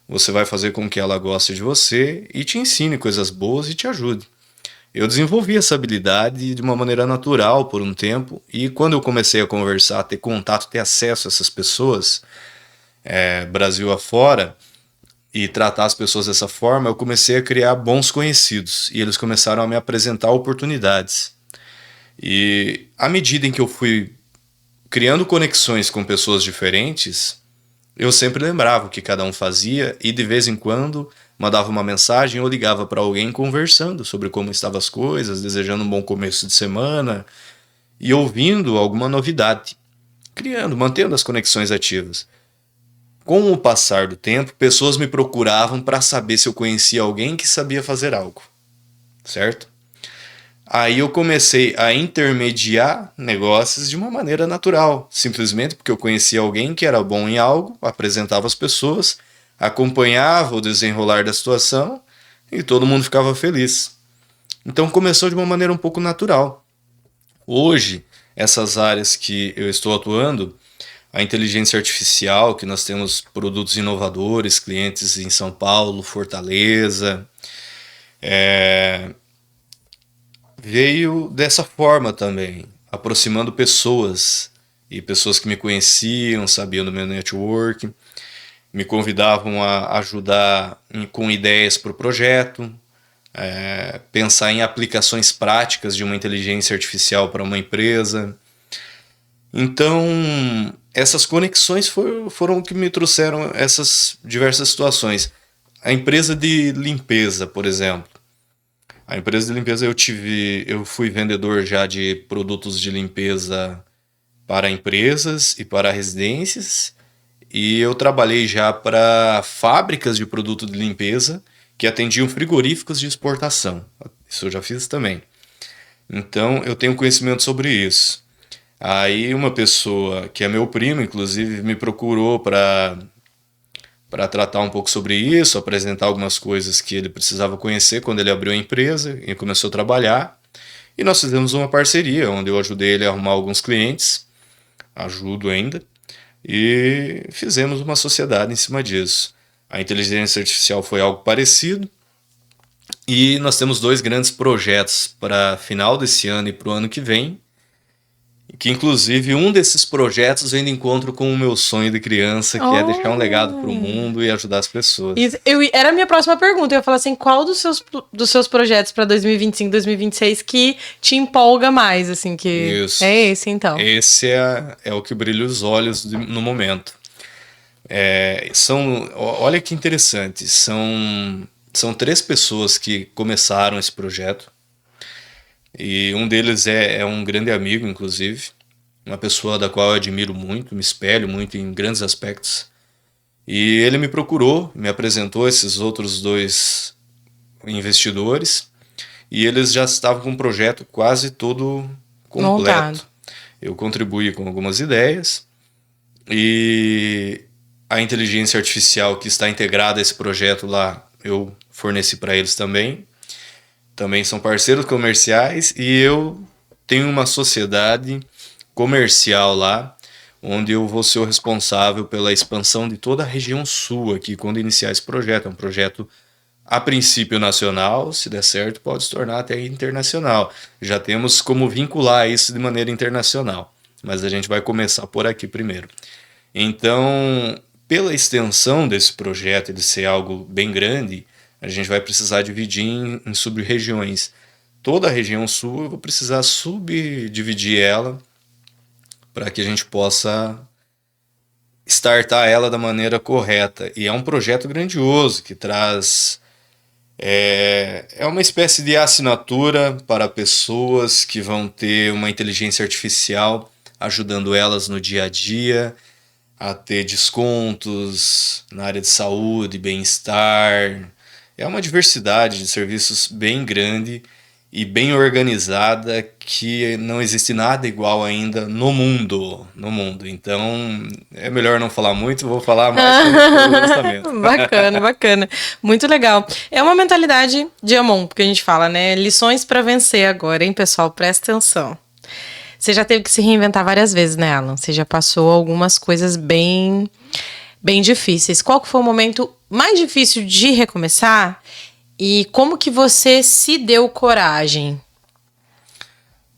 Speaker 3: você vai fazer com que ela goste de você e te ensine coisas boas e te ajude. Eu desenvolvi essa habilidade de uma maneira natural por um tempo e quando eu comecei a conversar, ter contato, ter acesso a essas pessoas, Brasil afora, e tratar as pessoas dessa forma, eu comecei a criar bons conhecidos e eles começaram a me apresentar oportunidades. E à medida em que eu fui criando conexões com pessoas diferentes, eu sempre lembrava o que cada um fazia e de vez em quando mandava uma mensagem ou ligava para alguém conversando sobre como estavam as coisas, desejando um bom começo de semana e ouvindo alguma novidade, mantendo as conexões ativas. Com o passar do tempo, pessoas me procuravam para saber se eu conhecia alguém que sabia fazer algo, certo? Aí eu comecei a intermediar negócios de uma maneira natural, simplesmente porque eu conhecia alguém que era bom em algo, apresentava as pessoas, acompanhava o desenrolar da situação e todo mundo ficava feliz. Então começou de uma maneira um pouco natural. Hoje, essas áreas que eu estou atuando, a inteligência artificial, que nós temos produtos inovadores, clientes em São Paulo, Fortaleza, veio dessa forma também, aproximando pessoas, e pessoas que me conheciam, sabiam do meu network, me convidavam a ajudar com ideias para o projeto, pensar em aplicações práticas de uma inteligência artificial para uma empresa. Então, essas conexões foram o que me trouxeram essas diversas situações. A empresa de limpeza, por exemplo. A empresa de limpeza eu fui vendedor já de produtos de limpeza para empresas e para residências, e eu trabalhei já para fábricas de produto de limpeza que atendiam frigoríficos de exportação. Isso eu já fiz também. Então eu tenho conhecimento sobre isso. Aí uma pessoa que é meu primo, inclusive, me procurou para tratar um pouco sobre isso, apresentar algumas coisas que ele precisava conhecer quando ele abriu a empresa e começou a trabalhar. E nós fizemos uma parceria, onde eu ajudei ele a arrumar alguns clientes, ajudo ainda, e fizemos uma sociedade em cima disso. A inteligência artificial foi algo parecido, e nós temos 2 grandes projetos para final desse ano e para o ano que vem, que inclusive um desses projetos vem de encontro com o meu sonho de criança, que é deixar um legado para o mundo e ajudar as pessoas.
Speaker 2: Era a minha próxima pergunta. Eu ia falar assim, qual dos seus projetos para 2025, 2026 que te empolga mais, assim, que
Speaker 3: Isso.
Speaker 2: é esse, então?
Speaker 3: Esse é o que brilha os olhos no momento. Olha que interessante, são 3 pessoas que começaram esse projeto. E um deles é um grande amigo, inclusive, uma pessoa da qual eu admiro muito, me espelho muito em grandes aspectos. E ele me procurou, me apresentou esses outros 2 investidores, e eles já estavam com o projeto quase todo completo.
Speaker 2: Montado.
Speaker 3: Eu contribuí com algumas ideias, e a inteligência artificial que está integrada a esse projeto lá, eu forneci para eles também. Também são parceiros comerciais, e eu tenho uma sociedade comercial lá, onde eu vou ser o responsável pela expansão de toda a região sul aqui quando iniciar esse projeto. É um projeto a princípio nacional, se der certo pode se tornar até internacional. Já temos como vincular isso de maneira internacional, mas a gente vai começar por aqui primeiro. Então, pela extensão desse projeto e de ser algo bem grande, a gente vai precisar dividir em sub-regiões. Toda a região sul eu vou precisar subdividir ela para que a gente possa startar ela da maneira correta. E é um projeto grandioso que traz... É uma espécie de assinatura para pessoas que vão ter uma inteligência artificial ajudando elas no dia a dia, a ter descontos na área de saúde, bem-estar. É uma diversidade de serviços bem grande e bem organizada, que não existe nada igual ainda no mundo. Então, é melhor não falar muito, vou falar mais sobre o lançamento.
Speaker 2: Bacana, bacana. Muito legal. É uma mentalidade de Amon, porque a gente fala, né? Lições para vencer agora, hein, pessoal? Presta atenção. Você já teve que se reinventar várias vezes, né, Alan? Você já passou algumas coisas bem difíceis. Qual que foi o momento mais difícil de recomeçar? E como que você se deu coragem?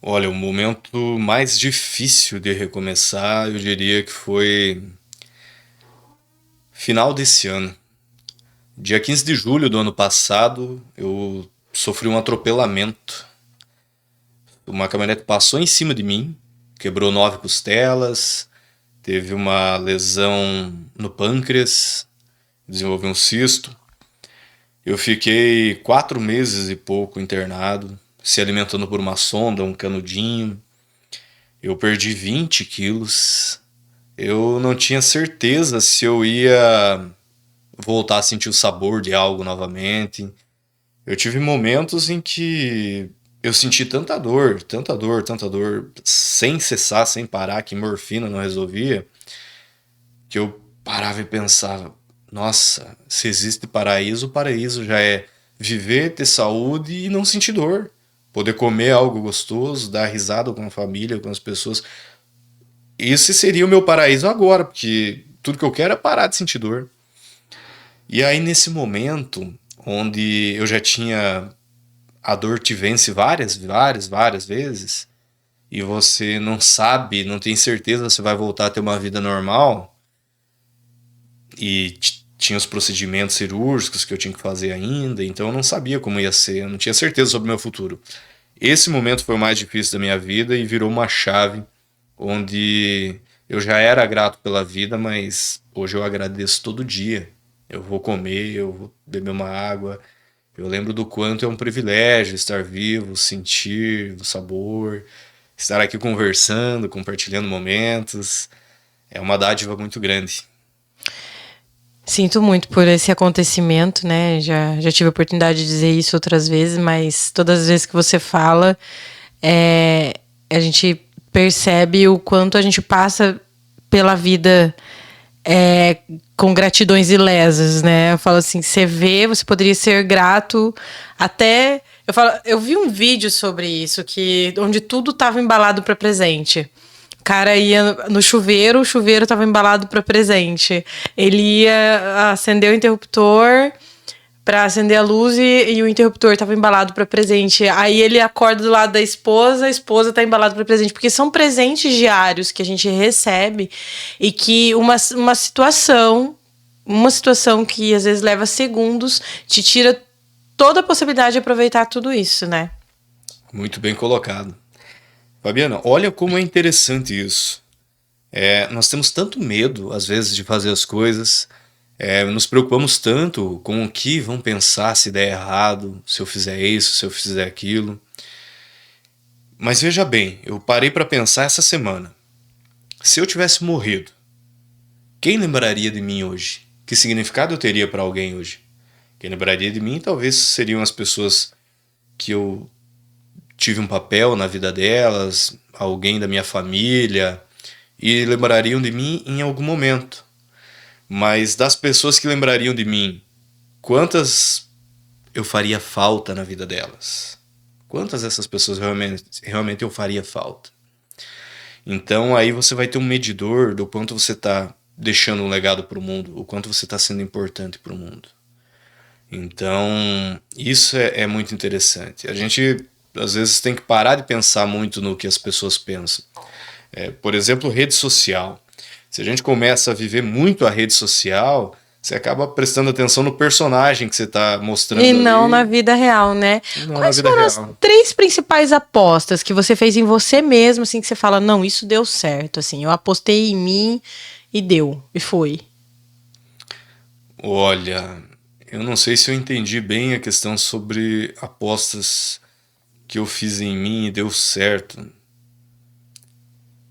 Speaker 3: Olha, o momento mais difícil de recomeçar, eu diria que foi final desse ano. Dia 15 de julho do ano passado, eu sofri um atropelamento. Uma caminhonete passou em cima de mim, quebrou 9 costelas, teve uma lesão no pâncreas, desenvolveu um cisto. Eu fiquei 4 meses e pouco internado, se alimentando por uma sonda, um canudinho. Eu perdi 20 quilos. Eu não tinha certeza se eu ia voltar a sentir o sabor de algo novamente. Eu tive momentos em que eu senti tanta dor, sem cessar, sem parar, que morfina não resolvia, que eu parava e pensava, nossa, se existe paraíso, o paraíso já é viver, ter saúde e não sentir dor. Poder comer algo gostoso, dar risada com a família, com as pessoas. Esse seria o meu paraíso agora, porque tudo que eu quero é parar de sentir dor. E aí, nesse momento, onde eu já tinha a dor te vence várias vezes, e você não sabe, não tem certeza se vai voltar a ter uma vida normal, e tinha os procedimentos cirúrgicos que eu tinha que fazer ainda, então eu não sabia como ia ser, eu não tinha certeza sobre o meu futuro. Esse momento foi o mais difícil da minha vida e virou uma chave onde eu já era grato pela vida, mas hoje eu agradeço todo dia. Eu vou comer, eu vou beber uma água. Eu lembro do quanto é um privilégio estar vivo, sentir o sabor, estar aqui conversando, compartilhando momentos. É uma dádiva muito grande.
Speaker 2: Sinto muito por esse acontecimento, né? Já tive a oportunidade de dizer isso outras vezes, mas todas as vezes que você fala, a gente percebe o quanto a gente passa pela vida com gratidões ilesas, né? Eu falo assim, você poderia ser grato até... Eu vi um vídeo sobre isso, onde tudo estava embalado para presente. O cara ia no chuveiro, o chuveiro estava embalado para presente. Ele ia acender o interruptor para acender a luz e o interruptor estava embalado para presente. Aí ele acorda do lado da esposa, a esposa está embalada para presente. Porque são presentes diários que a gente recebe e que uma situação que às vezes leva segundos te tira toda a possibilidade de aproveitar tudo isso, né?
Speaker 3: Muito bem colocado. Fabiana, olha como é interessante isso. Nós temos tanto medo, às vezes, de fazer as coisas. Nos preocupamos tanto com o que vão pensar se der errado, se eu fizer isso, se eu fizer aquilo. Mas veja bem, eu parei para pensar essa semana. Se eu tivesse morrido, quem lembraria de mim hoje? Que significado eu teria para alguém hoje? Quem lembraria de mim talvez seriam as pessoas que eu tive um papel na vida delas, alguém da minha família, e lembrariam de mim em algum momento. Mas das pessoas que lembrariam de mim, quantas eu faria falta na vida delas? Quantas dessas pessoas realmente eu faria falta? Então aí você vai ter um medidor do quanto você está deixando um legado para o mundo, o quanto você está sendo importante para o mundo. Então isso é muito interessante. A gente às vezes tem que parar de pensar muito no que as pessoas pensam. Por exemplo, rede social. Se a gente começa a viver muito a rede social, você acaba prestando atenção no personagem que você está mostrando
Speaker 2: e
Speaker 3: ali.
Speaker 2: não na vida real, né?
Speaker 3: Não
Speaker 2: Quais
Speaker 3: na vida
Speaker 2: foram
Speaker 3: real.
Speaker 2: as 3 principais apostas que você fez em você mesmo, assim, que você fala, não, isso deu certo, assim, eu apostei em mim e deu, e foi?
Speaker 3: Olha, eu não sei se eu entendi bem a questão sobre apostas que eu fiz em mim e deu certo.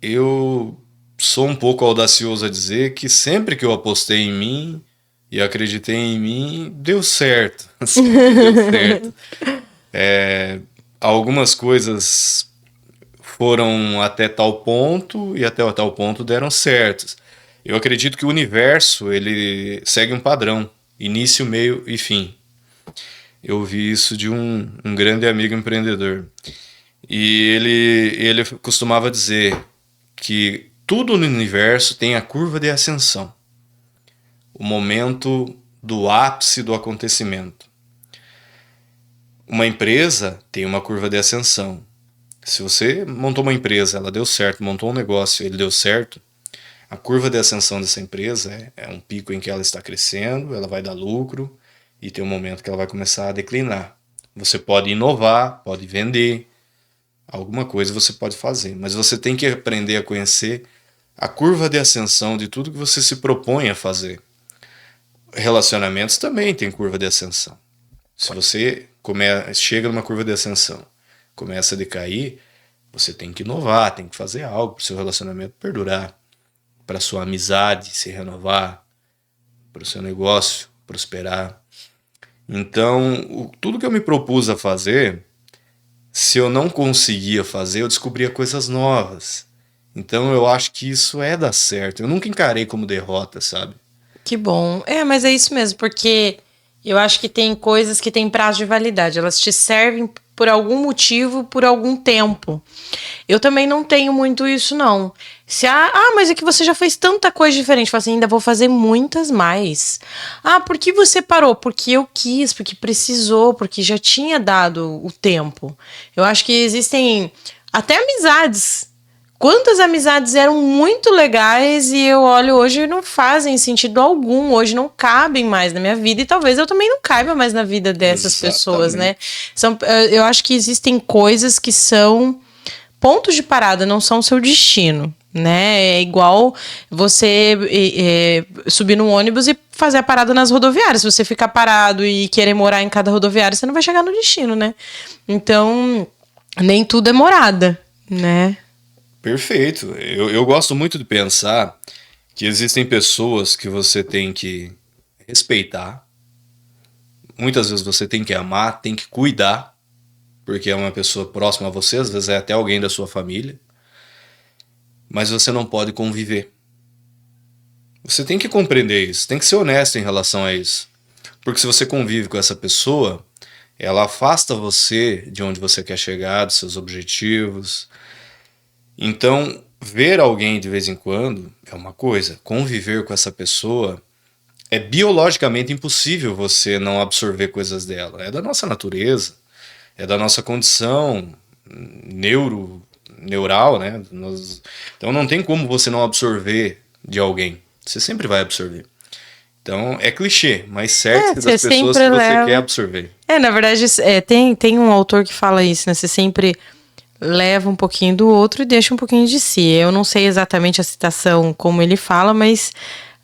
Speaker 3: Eu sou um pouco audacioso a dizer que sempre que eu apostei em mim e acreditei em mim, deu certo. Deu certo. Algumas coisas foram até tal ponto e até tal ponto deram certos. Eu acredito que o universo ele segue um padrão, início, meio e fim. Eu ouvi isso de um grande amigo empreendedor. E ele costumava dizer que tudo no universo tem a curva de ascensão. O momento do ápice do acontecimento. Uma empresa tem uma curva de ascensão. Se você montou uma empresa, ela deu certo, montou um negócio, ele deu certo, a curva de ascensão dessa empresa é um pico em que ela está crescendo, ela vai dar lucro e tem um momento que ela vai começar a declinar. Você pode inovar, pode vender, alguma coisa você pode fazer, mas você tem que aprender a conhecer a curva de ascensão de tudo que você se propõe a fazer. Relacionamentos também tem curva de ascensão. Se você chega numa curva de ascensão, começa a decair, você tem que inovar, tem que fazer algo para o seu relacionamento perdurar, para a sua amizade se renovar, para o seu negócio prosperar. Então, tudo que eu me propus a fazer, se eu não conseguia fazer, eu descobria coisas novas. Então eu acho que isso dar certo. Eu nunca encarei como derrota, sabe?
Speaker 2: Que bom. Mas é isso mesmo, porque eu acho que tem coisas que têm prazo de validade. Elas te servem por algum motivo, por algum tempo. Eu também não tenho muito isso, não. Mas é que você já fez tanta coisa diferente. Fala assim, ainda vou fazer muitas mais. Por que você parou? Porque eu quis, porque precisou, porque já tinha dado o tempo. Eu acho que existem até amizades. Quantas amizades eram muito legais e eu olho hoje e não fazem sentido algum. Hoje não cabem mais na minha vida e talvez eu também não caiba mais na vida dessas pessoas, né? Eu acho que existem coisas que são pontos de parada, não são seu destino, né? É igual você subir num ônibus e fazer a parada nas rodoviárias. Se você ficar parado e querer morar em cada rodoviária, você não vai chegar no destino, né? Então, nem tudo é morada, né?
Speaker 3: Perfeito. Eu gosto muito de pensar que existem pessoas que você tem que respeitar. Muitas vezes você tem que amar, tem que cuidar, porque é uma pessoa próxima a você, às vezes é até alguém da sua família. Mas você não pode conviver. Você tem que compreender isso, tem que ser honesto em relação a isso. Porque se você convive com essa pessoa, ela afasta você de onde você quer chegar, dos seus objetivos. Então, ver alguém de vez em quando é uma coisa. Conviver com essa pessoa é biologicamente impossível você não absorver coisas dela. É da nossa natureza, é da nossa condição neural, né? Então não tem como você não absorver de alguém. Você sempre vai absorver. Então é clichê, mas certo das pessoas que você quer absorver.
Speaker 2: Na verdade, tem um autor que fala isso, né? Você sempre leva um pouquinho do outro e deixa um pouquinho de si. Eu não sei exatamente a citação como ele fala, mas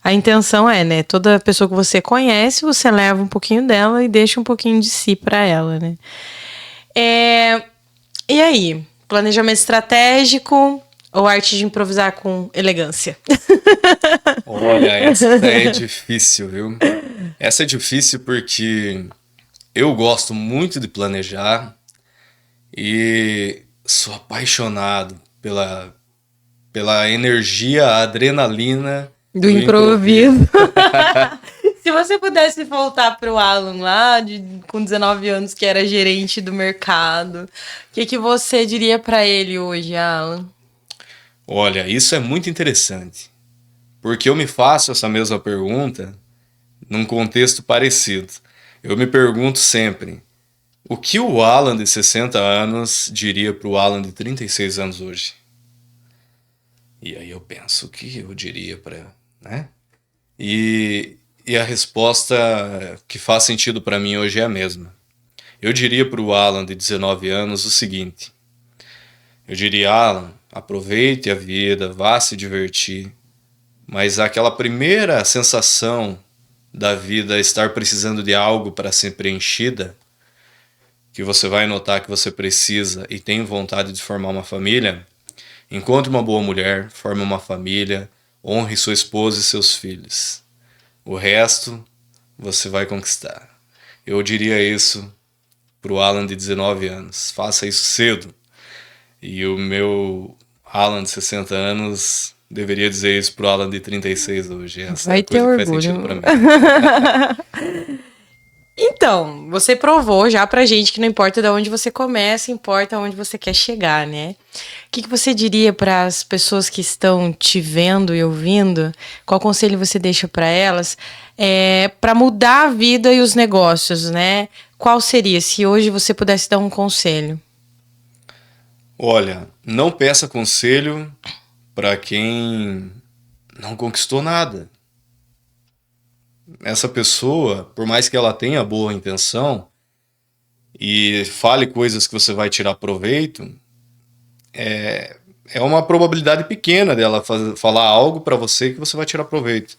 Speaker 2: a intenção né? Toda pessoa que você conhece, você leva um pouquinho dela e deixa um pouquinho de si para ela, né? E aí? Planejamento estratégico ou arte de improvisar com elegância?
Speaker 3: Olha, essa é difícil, viu? Essa é difícil porque eu gosto muito de planejar e sou apaixonado pela energia, a adrenalina
Speaker 2: do improviso. Se você pudesse voltar pro Alan lá, com 19 anos, que era gerente do mercado, o que você diria para ele hoje, Alan?
Speaker 3: Olha, isso é muito interessante, porque eu me faço essa mesma pergunta num contexto parecido. Eu me pergunto sempre, o que o Alan de 60 anos diria pro Alan de 36 anos hoje? E aí eu penso, o que eu diria para, né? E a resposta que faz sentido para mim hoje é a mesma. Eu diria para o Alan de 19 anos o seguinte. Eu diria, Alan, aproveite a vida, vá se divertir. Mas aquela primeira sensação da vida estar precisando de algo para ser preenchida, que você vai notar que você precisa e tem vontade de formar uma família, encontre uma boa mulher, forme uma família, honre sua esposa e seus filhos. O resto você vai conquistar. Eu diria isso pro Alan de 19 anos. Faça isso cedo. E o meu Alan de 60 anos deveria dizer isso pro Alan de 36 hoje. Essa
Speaker 2: vai ter orgulho. Faz sentido pra mim. Então, você provou já pra gente que não importa de onde você começa, importa onde você quer chegar, né? O que você diria para as pessoas que estão te vendo e ouvindo? Qual conselho você deixa para elas para mudar a vida e os negócios, né? Qual seria, se hoje você pudesse dar um conselho?
Speaker 3: Olha, não peça conselho para quem não conquistou nada. Essa pessoa, por mais que ela tenha boa intenção e fale coisas que você vai tirar proveito, é uma probabilidade pequena dela falar algo para você que você vai tirar proveito.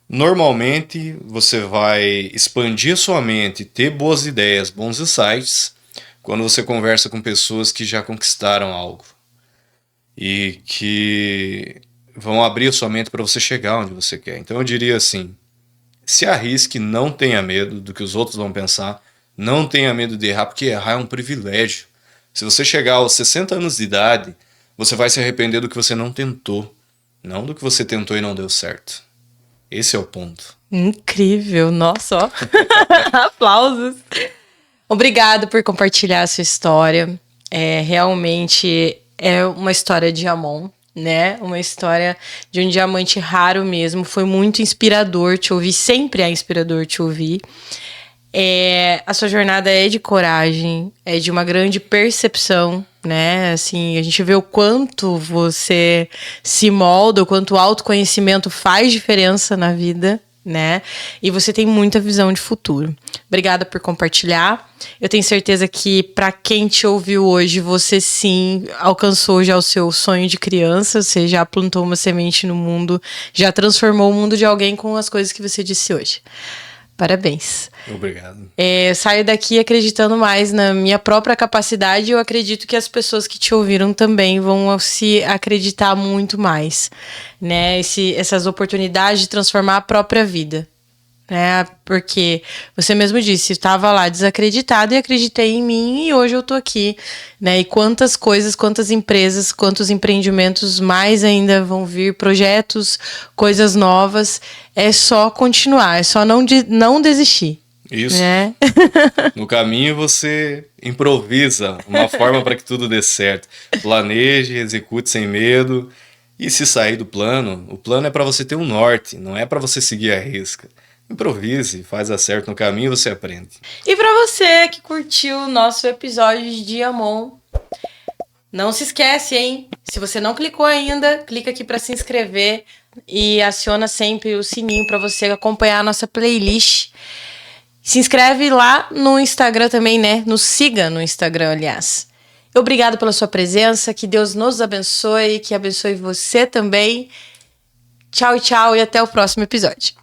Speaker 3: Normalmente, você vai expandir a sua mente, ter boas ideias, bons insights, quando você conversa com pessoas que já conquistaram algo e que vão abrir a sua mente para você chegar onde você quer. Então eu diria assim, se arrisque, não tenha medo do que os outros vão pensar, não tenha medo de errar, porque errar é um privilégio. Se você chegar aos 60 anos de idade, você vai se arrepender do que você não tentou, não do que você tentou e não deu certo. Esse é o ponto.
Speaker 2: Incrível, nossa, ó. Aplausos. Obrigado por compartilhar a sua história. Realmente é uma história de amor. né? Uma história de um diamante raro mesmo. Foi muito inspirador te ouvir, sempre é inspirador te ouvir. A sua jornada é de coragem, é de uma grande percepção, né? Assim, a gente vê o quanto você se molda, o quanto o autoconhecimento faz diferença na vida, né? E você tem muita visão de futuro. Obrigada por compartilhar. Eu tenho certeza que para quem te ouviu hoje, você sim alcançou já o seu sonho de criança, você já plantou uma semente no mundo, já transformou o mundo de alguém com as coisas que você disse hoje. Parabéns.
Speaker 3: Obrigado.
Speaker 2: Eu saio daqui acreditando mais na minha própria capacidade e eu acredito que as pessoas que te ouviram também vão se acreditar muito mais, né? Essas oportunidades de transformar a própria vida, né? Porque você mesmo disse, estava lá desacreditado e acreditei em mim e hoje eu tô aqui, né? E quantas coisas, quantas empresas, quantos empreendimentos mais ainda vão vir, projetos, coisas novas. É só continuar, é só não desistir.
Speaker 3: Isso.
Speaker 2: Né?
Speaker 3: No caminho você improvisa uma forma para que tudo dê certo. Planeje, execute sem medo. E se sair do plano, o plano é para você ter um norte, não é para você seguir a risca. Improvise, faz acerto no caminho e você aprende.
Speaker 2: E para você que curtiu o nosso episódio de Diamond, não se esquece, hein? Se você não clicou ainda, clica aqui para se inscrever e aciona sempre o sininho para você acompanhar a nossa playlist. Se inscreve lá no Instagram também, né? Nos siga no Instagram, aliás. Obrigado pela sua presença, que Deus nos abençoe, que abençoe você também. Tchau, tchau e até o próximo episódio.